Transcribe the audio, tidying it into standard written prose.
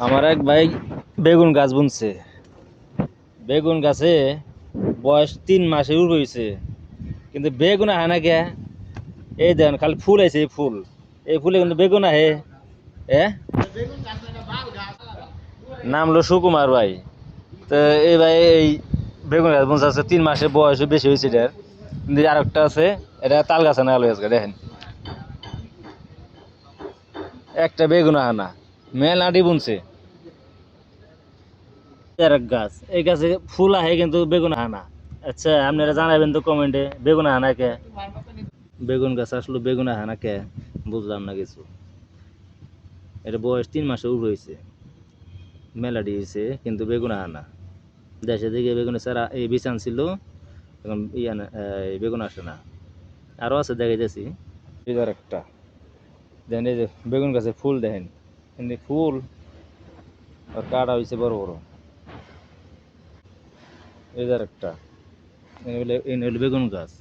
আমার এক ভাই বেগুন গাছ বুনছে। বেগুন গাছে বয়স 3 মাসের উপর হয়েছে, কিন্তু বেগুন আহে না কে? এই দেন খালি ফুল আছে, এই ফুল, এই ফুলে কিন্তু বেগুন আহে। এ নাম হলো সুকুমার ভাই। তো এই ভাই এই বেগুন গাছ বুনছে আছে, 3 মাসের বয়স বেশি হয়েছে এটার। কিন্তু আর একটা আছে, এটা তাল গাছে না, আলু গাছ, দেখেন একটা বেগুন আহে না, মেলাটি বুনছে। আর এক গাছ, এই গাছে ফুল আহে কিন্তু বেগুন আহে না। আচ্ছা, আপনারা জানাবেন তো কমেন্টে, বেগুন আহে না কে? বেগুন গাছ আসলে বেগুন আহে না কে, বুঝলাম না কিছু। এটা বয়স 3 মাসের উপর হয়েছে, মেলাডি হয়েছে, কিন্তু বেগুন আহে না। দেশে দিকে বেগুনের সারা এই বীজ আনছিল, এখন ইয়া না, এই বেগুন আসে না। আরো আছে দেখাইতেছি। এটার একটা দেখেন, এই যে বেগুন গাছে ফুল দেখেন, কিন্তু ফুল আর কাটা হয়েছে বড় বড়। এটার একটা, এই হলো বেগুন গাছ।